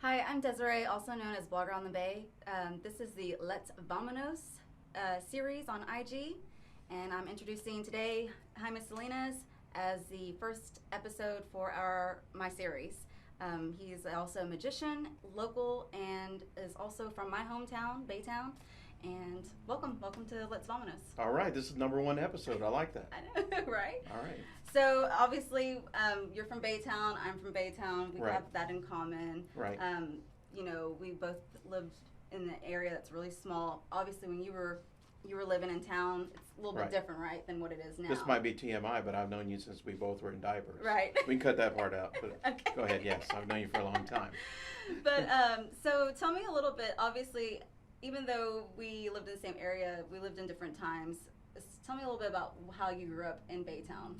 Hi, I'm Desriee, also known as Blogger on the Bay. This is the Let's Vamonos series on IG, and I'm introducing today Jaime Salinas as the first episode for my series. He's also a magician, local, and is also from my hometown, Baytown. And welcome to Let's Vamonos. All right, this is number one episode. I like that. I know, right? All right. So obviously, you're from Baytown. I'm from Baytown. We Right. have that in common. Right. We both lived in an area that's really small. Obviously, when you were living in town, it's a little bit Right. different, right, than what it is now. This might be TMI, but I've known you since we both were in diapers. Right. We can cut that part out, but Okay. go ahead. Yes, I've known you for a long time. But so tell me a little bit. Obviously, even though we lived in the same area, we lived in different times. Tell me a little bit about how you grew up in Baytown.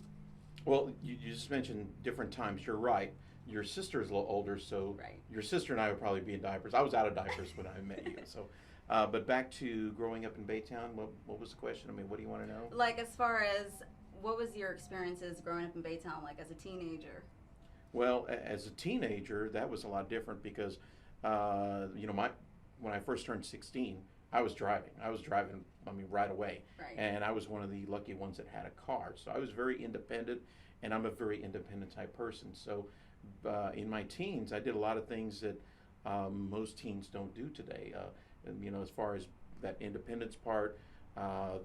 Well, you just mentioned different times. You're right. Your sister is a little older, so Right. your sister and I would probably be in diapers. I was out of diapers when I met you. So, but back to growing up in Baytown, what was the question? I mean, what do you want to know? Like, as far as what was your experiences growing up in Baytown, like as a teenager? Well, as a teenager, that was a lot different because, when I first turned 16, I was driving. Right away. Right. And I was one of the lucky ones that had a car. So I was very independent, and I'm a very independent type person. So in my teens, I did a lot of things that most teens don't do today. As far as that independence part,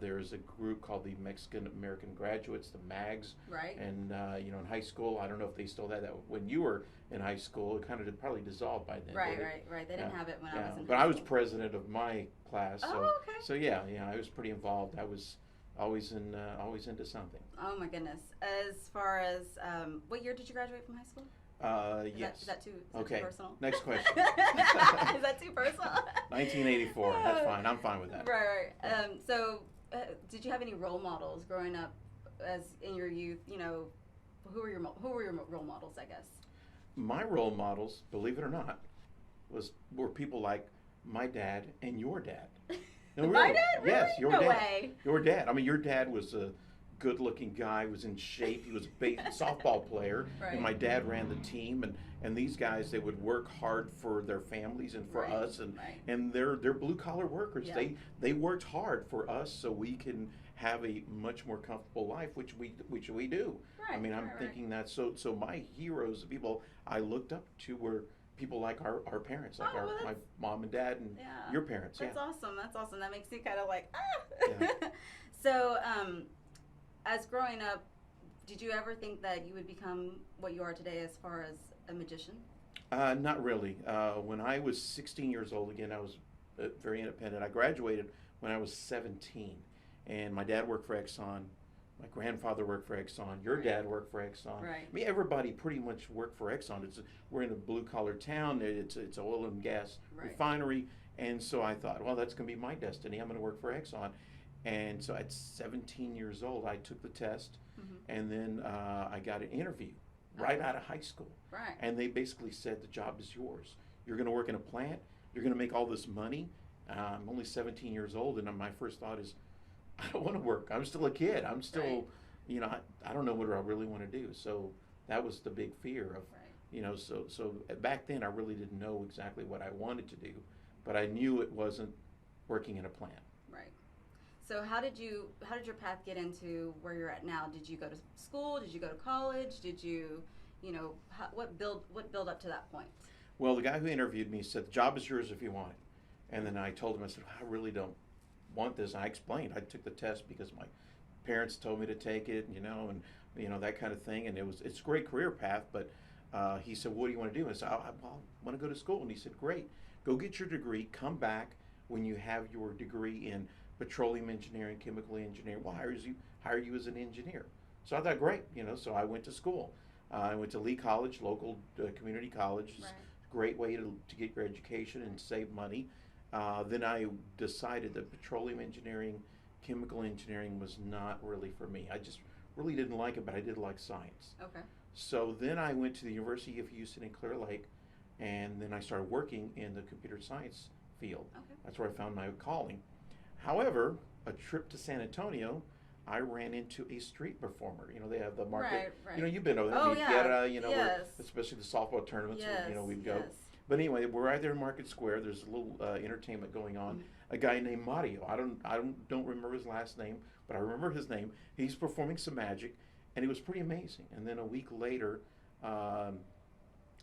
there's a group called the Mexican American Graduates, the MAGs. Right. And, in high school, I don't know if they still had that. When you were in high school, it kind of probably dissolved by then. Right. They didn't have it when I was in high But I was school. president of my class. So, Oh, okay. So yeah, I was pretty involved. I was always into something. Oh my goodness. As far as what year did you graduate from high school? Yes. Is that too Okay. personal? Next question. Is that too personal? 1984. That's fine. I'm fine with that. Right. So, did you have any role models growing up, as in your youth? Who were your role models? I guess. My role models, believe it or not, were people like my dad and your dad. No, My really. dad? Really? Yes, your No dad. way. Your dad. I mean, your dad was a good-looking guy. Was in shape. He was a softball player, Right. and my dad ran the team. And these guys, they would work hard for their families and for Right, us, and right. and they're blue-collar workers. Yeah. They worked hard for us so we can have a much more comfortable life, which we do. Right, I mean, I'm right. thinking that. So my heroes, the people I looked up to, were people like our parents, like Oh, well, my mom and dad and Yeah. your parents. That's Yeah. awesome. That's awesome. That makes you kind of like, Yeah. So, as growing up, did you ever think that you would become what you are today as far as a magician? Not really. When I was 16 years old, again, I was very independent. I graduated when I was 17, and my dad worked for Exxon. My grandfather worked for Exxon. Your Right. dad worked for Exxon. Right. I mean, everybody pretty much worked for Exxon. We're in a blue-collar town. It's oil and gas Right. refinery, and so I thought, well, that's going to be my destiny. I'm going to work for Exxon. And so at 17 years old, I took the test, Mm-hmm. and then I got an interview right Okay. out of high school. Right. And they basically said, the job is yours. You're going to work in a plant. You're going to make all this money. I'm only 17 years old, and my first thought is, I don't want to work. I'm still a kid. I'm still, I don't know what I really want to do. So that was the big fear of, Right. so back then I really didn't know exactly what I wanted to do, but I knew it wasn't working in a plant. Right. So how did your path get into where you're at now? Did you go to school? Did you go to college? Did you, what build up to that point? Well, the guy who interviewed me said, the job is yours if you want it. And then I told him, I said, I really don't want this. And I explained, I took the test because my parents told me to take it, and that kind of thing. And it's a great career path, but he said, what do you want to do? And I said, I want to go to school. And he said, great, go get your degree, come back when you have your degree in petroleum engineering, chemical engineering. We'll hire you as an engineer. So I thought, great, so I went to school. I went to Lee College, local community college. Right. Great way to get your education and save money. Then I decided that petroleum engineering, chemical engineering was not really for me. I just really didn't like it, but I did like science. Okay. So then I went to the University of Houston in Clear Lake, and then I started working in the computer science field. Okay. That's where I found my calling. However, a trip to San Antonio, I ran into a street performer. They have the market. Right. You've been over there. Oh, Fiera, yeah. where, Yes. especially the softball tournaments. Yes. We'd go. Yes. But anyway, we're right there in Market Square. There's a little entertainment going on. Mhm. A guy named Mario. I don't remember his last name, but I remember his name. He's performing some magic, and it was pretty amazing. And then a week later, my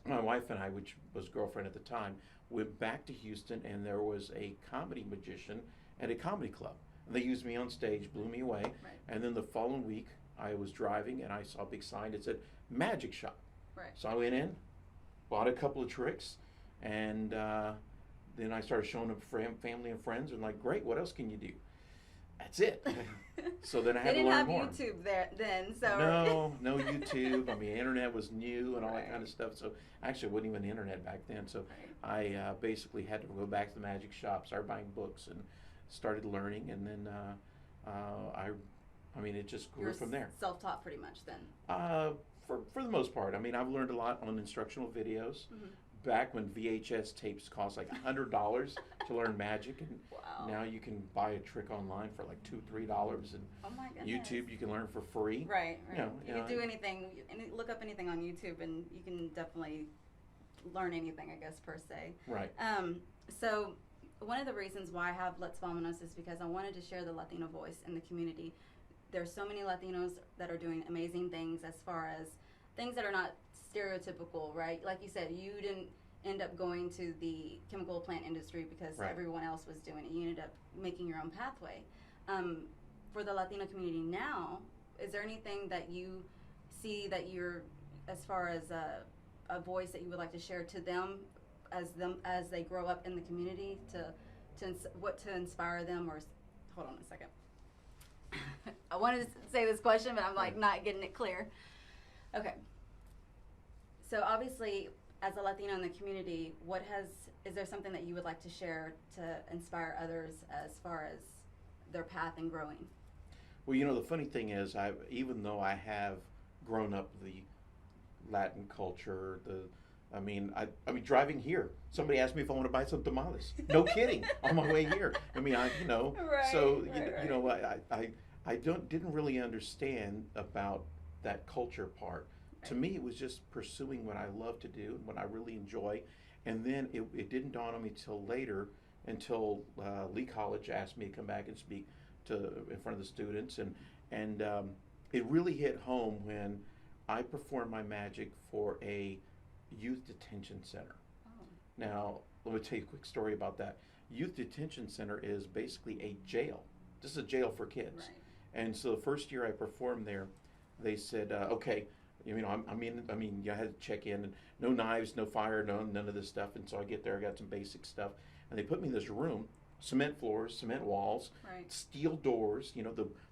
wife and I, which was girlfriend at the time, went back to Houston, and there was a comedy magician at a comedy club. And they used me on stage, blew me away. Right. And then the following week, I was driving, and I saw a big sign that said Magic Shop. Right. So I went in, bought a couple of tricks, and then I started showing up for family and friends, and like, great, what else can you do? That's it. So then I had to learn more. They didn't have YouTube there then, so. No YouTube. I mean, internet was new and all that kind of stuff. So actually, it wasn't even internet back then. So I basically had to go back to the magic shop, start buying books, and started learning. And then I mean, it just grew from there. Self-taught pretty much then. For the most part. I mean, I've learned a lot on instructional videos. Mm-hmm. Back when VHS tapes cost like $100 to learn magic, and now you can buy a trick online for like $2-3, and oh my goodness. YouTube you can learn for free. Right. You can do anything, look up anything on YouTube, and you can definitely learn anything, I guess, per se. Right. So one of the reasons why I have Let's Vamonos is because I wanted to share the Latino voice in the community. There's so many Latinos that are doing amazing things as far as things that are not stereotypical, right? Like you said, you didn't end up going to the chemical plant industry because everyone else was doing it. You ended up making your own pathway. For the Latino community now, is there anything that you see that you're, as far as a voice that you would like to share to them as they grow up in the community, to inspire them? Or hold on a second. I wanted to say this question, but I'm like not getting it clear. Okay. So obviously, as a Latino in the community, is there something that you would like to share to inspire others as far as their path in growing? Well, the funny thing is, even though I have grown up the Latin culture, I mean, driving here, somebody asked me if I want to buy some tamales. No kidding, on my way here. I mean, so I didn't really understand about that culture part. To me, it was just pursuing what I love to do and what I really enjoy. And then it didn't dawn on me till later, until Lee College asked me to come back and speak in front of the students. And it really hit home when I performed my magic for a youth detention center. Oh. Now, let me tell you a quick story about that. Youth detention center is basically a jail. This is a jail for kids. Right. And so the first year I performed there, they said, okay, I had to check in, and no knives, no fire, none of this stuff. And so I get there, I got some basic stuff, and they put me in this room, cement floors, cement walls, steel doors.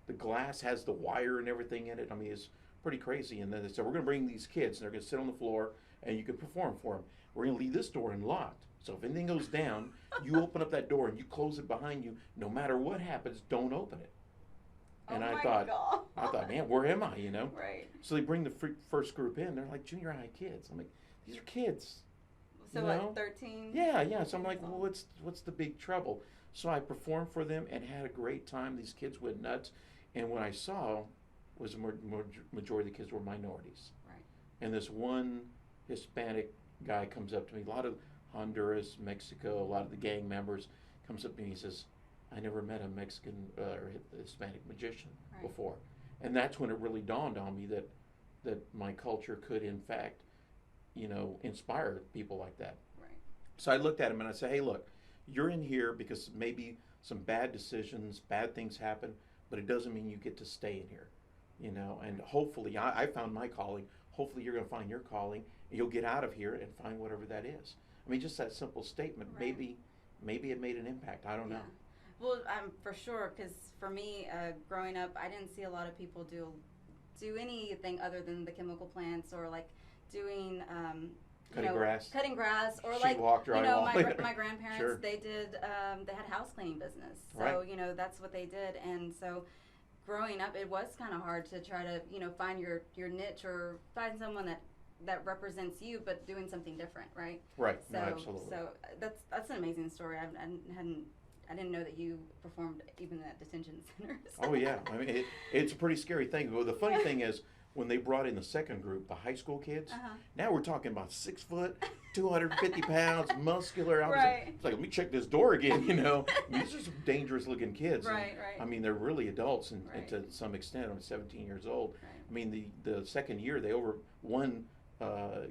The glass has the wire and everything in it. I mean, it's pretty crazy. And then they said, we're going to bring these kids, and they're going to sit on the floor, and you can perform for them. We're going to leave this door unlocked. So if anything goes down, you open up that door and you close it behind you. No matter what happens, don't open it. And I thought, man, where am I, Right. So they bring the first group in. They're like junior high kids. I'm like, these are kids. So like 13? Yeah. So I'm like, well, what's the big trouble? So I performed for them and had a great time. These kids went nuts. And what I saw was the majority of the kids were minorities. Right. And this one Hispanic guy comes up to me. A lot of Honduras, Mexico, a lot of the gang members comes up to me and he says, I never met a Mexican or Hispanic magician before. And that's when it really dawned on me that my culture could, in fact, inspire people like that. Right. So I looked at him and I said, hey, look, you're in here because maybe some bad decisions, bad things happen, but it doesn't mean you get to stay in here. And hopefully, I found my calling. Hopefully you're going to find your calling, and you'll get out of here and find whatever that is. I mean, just that simple statement, maybe it made an impact. I don't know. Well, for sure, because for me, growing up, I didn't see a lot of people do anything other than the chemical plants or like doing cutting grass, or like my grandparents they did they had house cleaning business, so that's what they did. And so growing up, it was kind of hard to try to find your niche or find someone that represents you, but doing something different, right? Right. So, no, absolutely. So that's an amazing story. I didn't know that you performed even at detention centers. Oh yeah, I mean it's a pretty scary thing. Well, the funny thing is, when they brought in the second group, the high school kids, Uh-huh. now we're talking about 6 foot, 250 pounds, muscular. I was Right. like, let me check this door again, you know. I mean, these are some dangerous looking kids. Right, and, right. I mean, they're really adults and Right. to some extent. I'm 17 years old. Right. I mean, the second year, one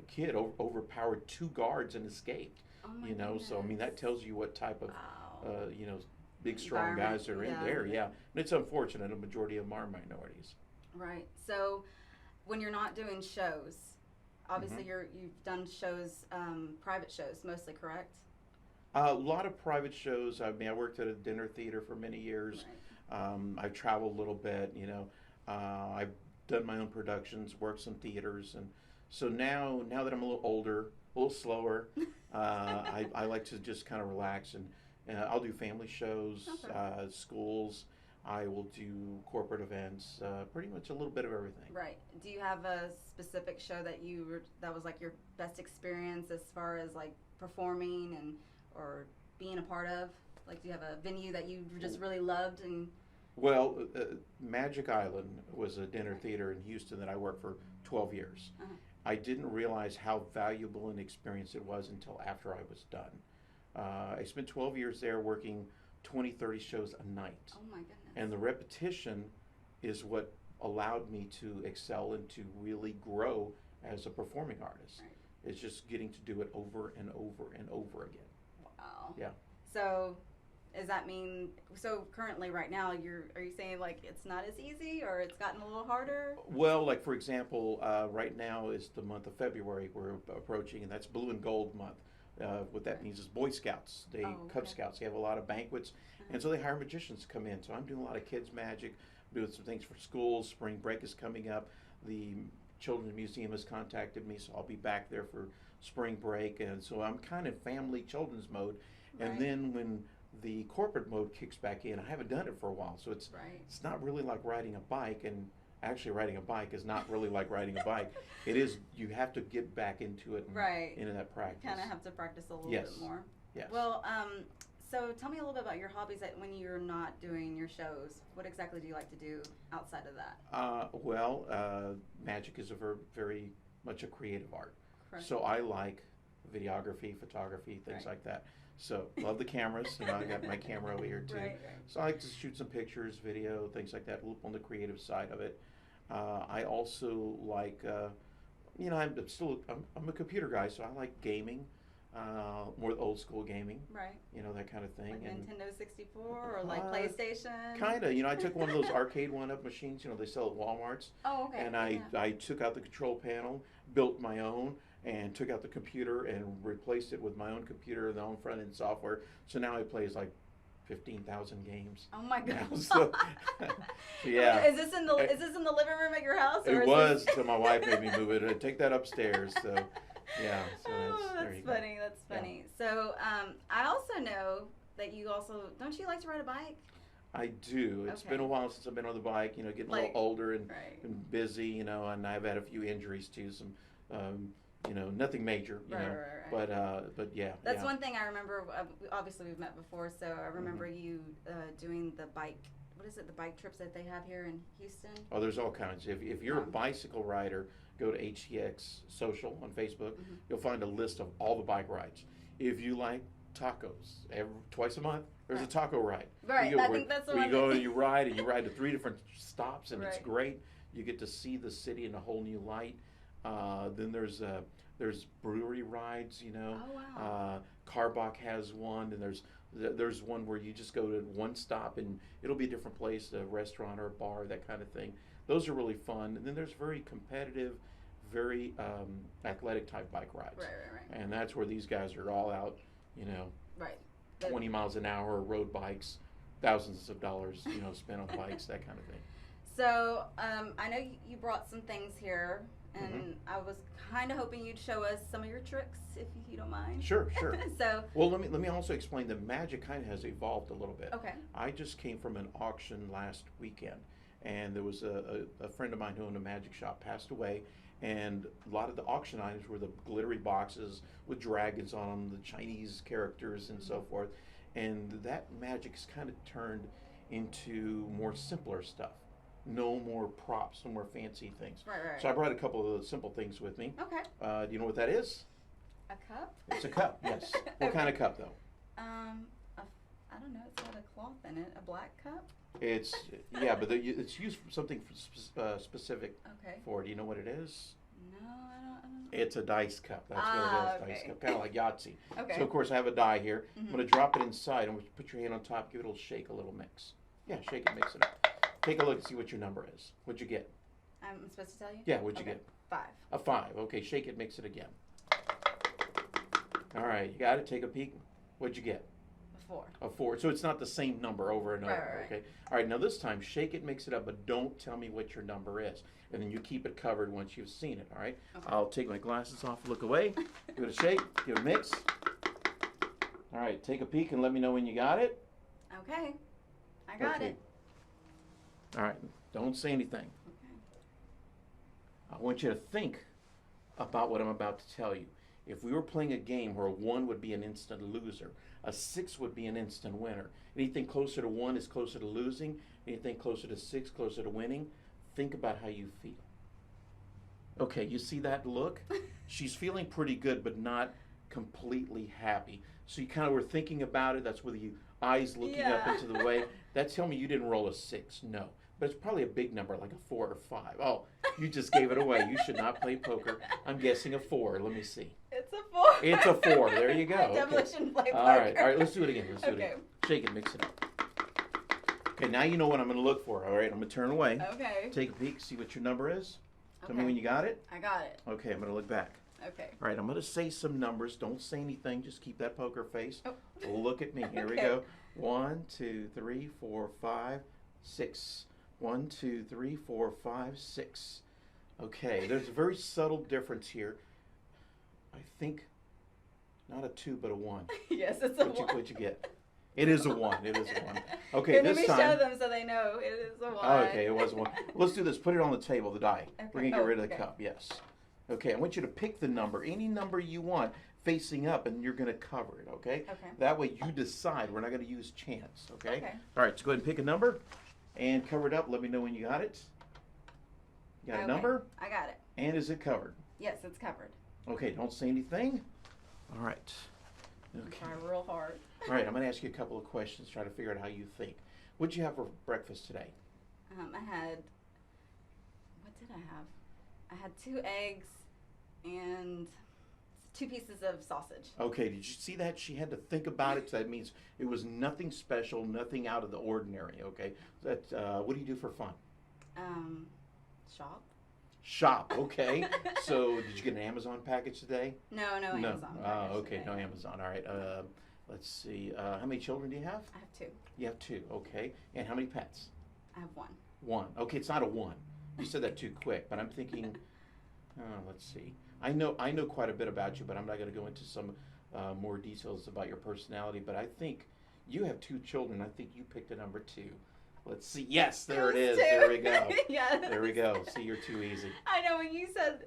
kid overpowered 2 guards and escaped. Oh my You know, so I mean, that goodness. tells you what type of, Wow. you know, big strong guys are in Environment, there. yeah. Yeah, and it's unfortunate. A majority of them are minorities. Right. So when you're not doing shows, obviously you've done shows, private shows mostly, correct? A lot of private shows. I mean, I worked at a dinner theater for many years. Right. I've traveled a little bit. You know, I've done my own productions, worked some theaters, and so now that I'm a little older, a little slower, I like to just kind of relax and I'll do family shows, Okay. schools. I will do corporate events, pretty much a little bit of everything. Right. Do you have a specific show that was like your best experience as far as like performing and or being a part of? Like, do you have a venue that you just really loved and? Well, Magic Island was a dinner theater in Houston that I worked for 12 years. Uh-huh. I didn't realize how valuable an experience it was until after I was done. I spent 12 years there working 20, 30 shows a night. Oh my goodness. And the repetition is what allowed me to excel and to really grow as a performing artist. Right. It's just getting to do it over and over and over again. Wow. Yeah. So, does that mean currently right now are you saying like it's not as easy or it's gotten a little harder? Well, like for example, right now is the month of February we're approaching, and that's Blue and Gold month. What that means is Boy Scouts, Cub Scouts. They have a lot of banquets, and so they hire magicians to come in. So I'm doing a lot of kids magic, doing some things for schools. Spring break is coming up. The Children's Museum has contacted me, so I'll be back there for spring break, and so I'm kind of family children's mode. Right. And then when the corporate mode kicks back in, I haven't done it for a while, so it's not really like riding a bike, and actually riding a bike is not really like riding a bike. It is, you have to get back into it and into that practice. Kind of have to practice a little bit more. Yes. Well, so tell me a little bit about your hobbies when you're not doing your shows. What exactly do you like to do outside of that? Magic is a very much a creative art. Correct. So I like videography, photography, things like that. So love the cameras. You know, I got my camera over here too. Right. So I like to shoot some pictures, video, things like that. A little on the creative side of it. I also like, you know, I'm a computer guy, so I like gaming, more old school gaming. Right. You know, that kind of thing. Like and Nintendo 64 or like PlayStation. Kinda. You know, I took one of those arcade one-up machines. You know, they sell at Walmart's. Oh, okay. And I took out the control panel, built my own, and took out the computer and replaced it with my own computer and the own front end software. So now it plays like 15,000 games. Oh my god! So, yeah. Is this in the living room at your house? Or it was. So my wife made me move it. Take that upstairs. So yeah. So that's funny. That's funny. Yeah. So I also know that you also don't you like to ride a bike? I do. It's been a while since I've been on the bike. You know, getting a little older and busy. You know, and I've had a few injuries too. Some. You know, nothing major, you know, but yeah. That's one thing I remember. Obviously, we've met before, so I remember you doing the bike. What is it? The bike trips that they have here in Houston. Oh, there's all kinds. If you're a bicycle rider, go to HTX Social on Facebook. You'll find a list of all the bike rides. If you like tacos, twice a month there's a taco ride. Right. I think that's the one. You go and you ride to 3 different stops, and it's great. You get to see the city in a whole new light. Then there's brewery rides, you know. Oh, wow. Carbach has one, and there's one where you just go to one stop and it'll be a different place, a restaurant or a bar, that kind of thing. Those are really fun. And then there's very competitive, very athletic type bike rides. Right. And that's where these guys are all out, you know. Right. 20 miles an hour, road bikes, thousands of dollars, you know, spent on bikes, that kind of thing. So I know you brought some things here. And I was kind of hoping you'd show us some of your tricks, if you don't mind. Sure. So. Well, let me also explain that magic kind of has evolved a little bit. Okay. I just came from an auction last weekend, and there was a friend of mine who owned a magic shop passed away, and a lot of the auction items were the glittery boxes with dragons on them, the Chinese characters and so forth, and that magic's kind of turned into more simpler stuff. No more props, no more fancy things. Right. So I brought a couple of simple things with me. Okay. Do you know what that is? A cup? It's a cup, yes. What kind of cup, though? I don't know. It's got a cloth in it. A black cup? It's, yeah, but it's used for something specific Okay. for. Do you know what it is? No, I don't. It's a dice cup. That's what it is. Okay. Dice cup, kind of like Yahtzee. Okay. So of course I have a die here. I'm going to drop it inside and put your hand on top. Give it a little shake, a little mix. Yeah, shake it, mix it up. Take a look and see what your number is. What'd you get? I'm supposed to tell you? Yeah, what'd you get? 5. A 5. Okay, shake it, mix it again. All right, you got it. Take a peek. What'd you get? A 4. A 4. So it's not the same number over and over. Right. Okay. All right. Now this time, shake it, mix it up, but don't tell me what your number is, and then you keep it covered once you've seen it. All right. Okay. I'll take my glasses off, look away, give it a shake, give it a mix. All right. Take a peek and let me know when you got it. Okay. I got it. All right. Don't say anything. Okay. I want you to think about what I'm about to tell you. If we were playing a game where a 1 would be an instant loser, a 6 would be an instant winner. Anything closer to 1 is closer to losing. Anything closer to 6, closer to winning. Think about how you feel. Okay, you see that look? She's feeling pretty good, but not completely happy. So you kind of were thinking about it. That's with your eyes looking up into the way. That's telling me you didn't roll a 6. No. But it's probably a big number, like a 4 or 5. Oh, you just gave it away. You should not play poker. I'm guessing a 4. Let me see. It's a 4. It's a 4. There you go. I definitely shouldn't play poker. All right. Let's do it again. Shake it, mix it up. Okay, now you know what I'm going to look for. All right, I'm going to turn away. Okay. Take a peek, see what your number is. Tell me Okay. when you got it. I got it. Okay, I'm going to look back. Okay. All right, I'm going to say some numbers. Don't say anything. Just keep that poker face. Oh. Look at me. Here we Okay. go. 1, 2, 3, 4, 5, 6. 1, 2, 3, 4, 5, 6. Okay, there's a very subtle difference here. I think not a 2, but a 1. Yes, it's a 1. What'd you get? It is a 1. It is a 1. Okay, Here, this let me time. show them so they know it is a 1. Oh, okay, it was a 1. Let's do this. Put it on the table, the die. Okay. We're going to get rid of the okay. cup, yes. Okay, I want you to pick the number, any number you want, facing up, and you're going to cover it, okay? Okay. That way you decide. We're not going to use chance, okay? Okay. All right, so go ahead and pick a number and cover it up. Let me know when you got it. You got a Okay. number? I got it. And is it covered? Yes, it's covered. Okay, don't say anything. All right. Okay. Try real hard. All right, I'm going to ask you a couple of questions, try to figure out how you think. What'd you have for breakfast today? I had, what did I have? I had 2 eggs and 2 pieces of sausage. Okay, did you see that? She had to think about it, so that means it was nothing special, nothing out of the ordinary, okay? That, what do you do for fun? Shop? Shop, okay. So, did you get an Amazon package today? No Amazon. package Okay, today. no Amazon, all right. Let's see, how many children do you have? I have 2. You have 2, okay. And how many pets? I have 1. 1. Okay, it's not a 1. You said that too quick, but I'm thinking, let's see. I know quite a bit about you, but I'm not going to go into some more details about your personality. But I think you have 2 children. I think you picked a number 2. Let's see. Yes, there it is. 2. There we go. Yes. There we go. See, you're too easy. I know when you said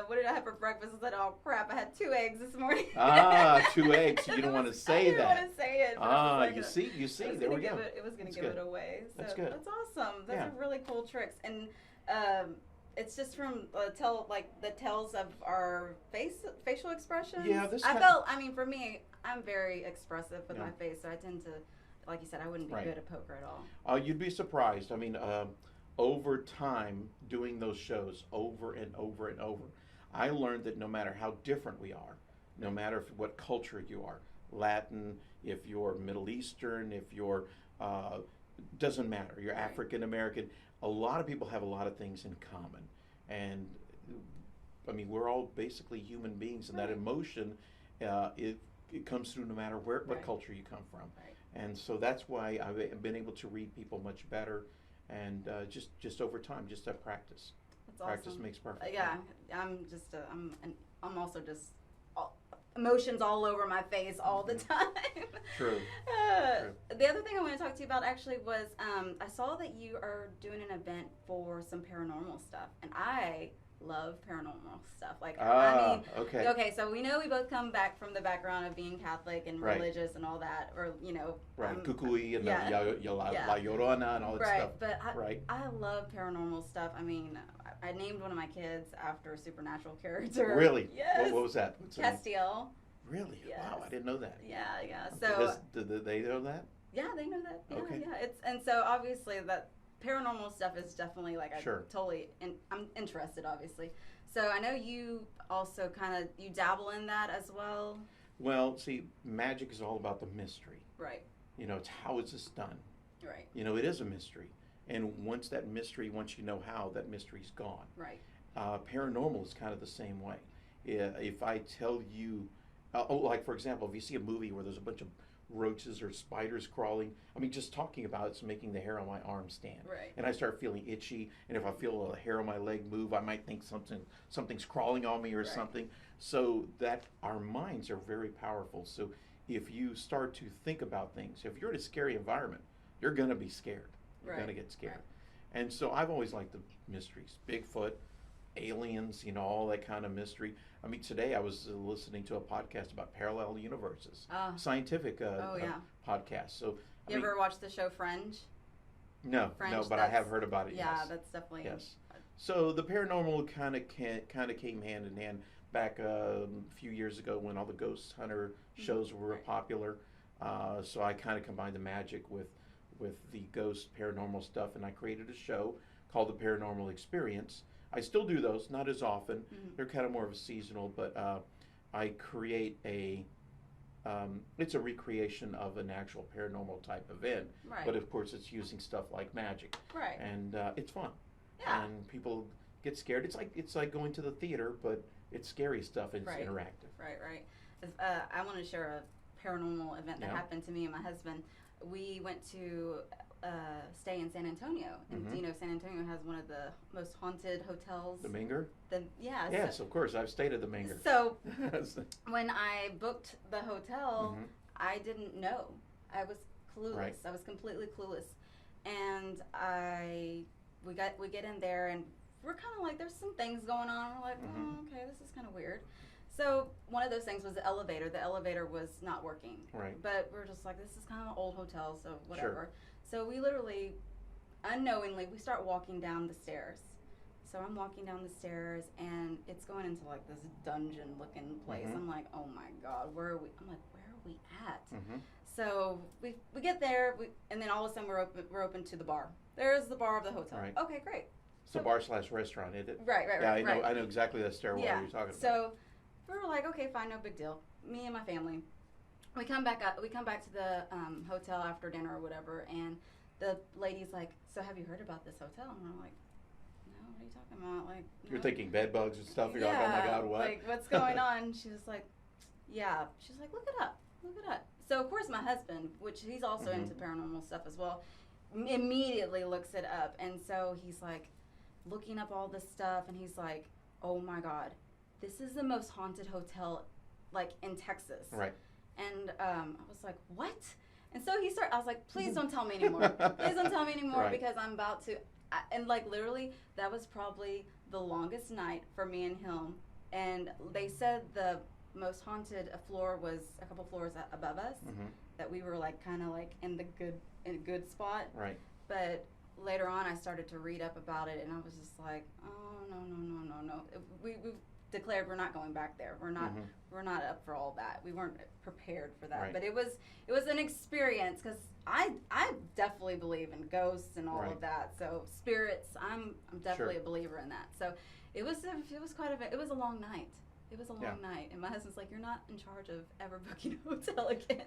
what did I have for breakfast? I said, oh crap, I had 2 eggs this morning. 2 eggs. You didn't want to say I didn't that. want to say it. but I was like, You see. it was There we gonna go. give it was going to That's give good. it away. So That's good. That's awesome. Those Yeah. are really cool tricks. And it's just from the tells of our facial expressions. Yeah, this I kind- felt. I mean, for me, I'm very expressive with Yeah. my face, so I tend to, like you said, I wouldn't be Right. good at poker at all. You'd be surprised. I mean, over time, doing those shows over and over and over, I learned that no matter how different we are, no matter what culture you are, Latin, if you're Middle Eastern, if you're, doesn't matter, you're Right. African American, a lot of people have a lot of things in common. And I mean, we're all basically human beings, and that Right. emotion, it comes through no matter what Right. culture you come from. Right. And so that's why I've been able to read people much better, and just over time, just that practice. That's Practice awesome. makes perfect. Yeah, I'm also just emotions all over my face all the time. True. The other thing I want to talk to you about actually was I saw that you are doing an event for some paranormal stuff, and I love paranormal stuff. Like, Okay. okay, so we know we both come back from the background of being Catholic and Right. religious and all that, or, you know. Right, Kukui and yeah. La Llorona and all that Right, stuff. but Right. I love paranormal stuff. I mean, I named one of my kids after a supernatural character. Really? Yes. What was that? What's the name? Castiel. Really? Yes. Wow, I didn't know that. Yeah, yeah. So. Did they know that? Yeah, they know that. Yeah, Okay. yeah. And so obviously that paranormal stuff is definitely like Sure. I'm interested, obviously. So I know you also you dabble in that as well. Well, see, magic is all about the mystery. Right. You know, it's how is this done? Right. You know, it is a mystery. And once you know how, that mystery's gone. Right. Paranormal is kind of the same way. If I tell you, like for example, if you see a movie where there's a bunch of roaches or spiders crawling, I mean, just talking about it's making the hair on my arm stand. Right. And I start feeling itchy, and if I feel a hair on my leg move, I might think something's crawling on me or Right. something. So that our minds are very powerful. So if you start to think about things, if you're in a scary environment, you're going to be scared. You're going to get scared. Right. And so I've always liked the mysteries. Bigfoot, aliens, you know, all that kind of mystery. I mean, today I was listening to a podcast about parallel universes, scientific podcast. So, you ever watch the show Fringe? No, but I have heard about it. Yeah, yes. that's definitely. Yes. So the paranormal kind of came hand in hand back a few years ago when all the ghost hunter shows were popular. So I kind of combined the magic with the ghost paranormal stuff, and I created a show called the Paranormal Experience. I still do those, not as often. Mm-hmm. They're kind of more of a seasonal, but I create it's a recreation of an actual paranormal type event. Right. But of course, it's using stuff like magic. Right. And it's fun. Yeah. And people get scared. It's like going to the theater, but it's scary stuff and it's Right. interactive. Right. I want to share a paranormal event that happened to me and my husband. We went to stay in San Antonio, and Mhm. you know San Antonio has one of the most haunted hotels. The Minger? Yes, of course. I've stayed at the Minger. So when I booked the hotel, I didn't know. I was clueless. Right. I was completely clueless, and we get in there, and we're kind of like, there's some things going on. We're like, oh, okay, this is kind of weird. So one of those things was the elevator. The elevator was not working. Right. But we're just like, this is kind of an old hotel, so whatever. Sure. So we literally, unknowingly, we start walking down the stairs. So I'm walking down the stairs, and it's going into like this dungeon-looking place. I'm like, oh my God, where are we? I'm like, where are we at? So we get there, and then all of a sudden we're open to the bar. There's the bar of the hotel. Right. Okay, great. It's a bar/restaurant, isn't it? Right. Yeah, I know exactly that stairwell you're talking about. So we were like, okay, fine, no big deal. Me and my family. We come back to the hotel after dinner or whatever, and the lady's like, so have you heard about this hotel? And we're like, no, what are you talking about? Like, no. You're thinking bed bugs and stuff. You're like, oh my God, what? Like, what's going on? She was like, yeah. She's like, look it up. So of course my husband, which he's also into paranormal stuff as well, immediately looks it up, and so he's like looking up all this stuff, and he's like, oh my God, this is the most haunted hotel like in Texas. Right. And I was like, what? And so I was like, please don't tell me anymore. Please don't tell me anymore Right. because I'm about to. And like literally, that was probably the longest night for me and him. And they said the most haunted floor was a couple floors above us. That we were like kind of like in a good spot. Right. But later on, I started to read up about it, and I was just like, oh no. We've declared we're not going back there. We're not up for all that. We weren't prepared for that. Right. But it was an experience because I definitely believe in ghosts and all Right. of that. So spirits, I'm definitely a believer in that. So it was a long night. It was a long night, and my husband's like, "You're not in charge of ever booking a hotel again."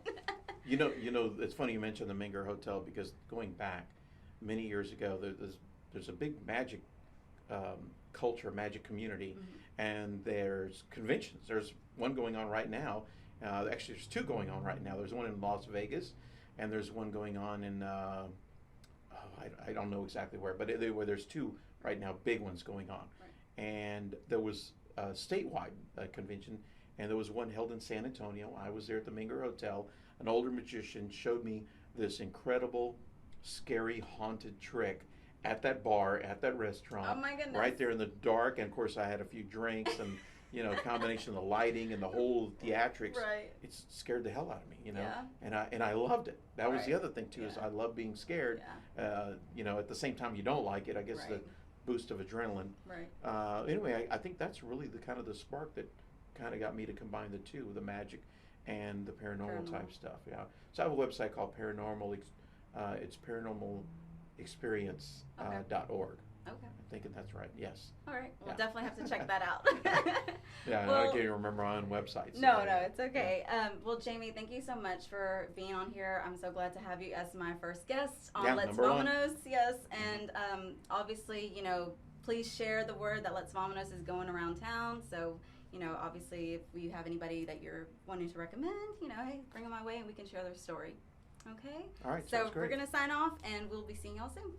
You know, it's funny you mentioned the Minger Hotel because going back many years ago, there's a big magic culture, magic community, and there's conventions. There's one going on right now. Actually, there's two going on right now. There's one in Las Vegas, and there's one going on in I don't know exactly where, but there's two right now, big ones going on. Right. And there was a statewide convention, and there was one held in San Antonio. I was there at the Minger Hotel. An older magician showed me this incredible, scary, haunted trick, at that bar, at that restaurant. Oh my goodness. Right there in the dark, and of course I had a few drinks and, you know, combination of the lighting and the whole theatrics. Right. It scared the hell out of me, you know. Yeah. And I loved it. That was the Right. other thing too, is Yeah. I love being scared. Yeah. You know, at the same time you don't like it, I guess the Right. boost of adrenaline. Right. Anyway, I think that's really the kind of the spark that kind of got me to combine the two, the magic and the paranormal type stuff. Yeah. So I have a website called it's Paranormal Experience .org. Okay. I'm thinking that's right. Yes. All right. We'll Yeah. definitely have to check that out. Yeah, Well, I can't even remember my own website. So No, it's okay. Well, Jamie, thank you so much for being on here. I'm so glad to have you as my first guest on Yeah, Let's number one. Vamonos. Yes, and obviously, you know, please share the word that Let's Vamonos is going around town. So, you know, obviously, if you have anybody that you're wanting to recommend, you know, hey, bring them my way and we can share their story. Okay? All right, So sounds great. we're going to sign off and we'll be seeing y'all soon.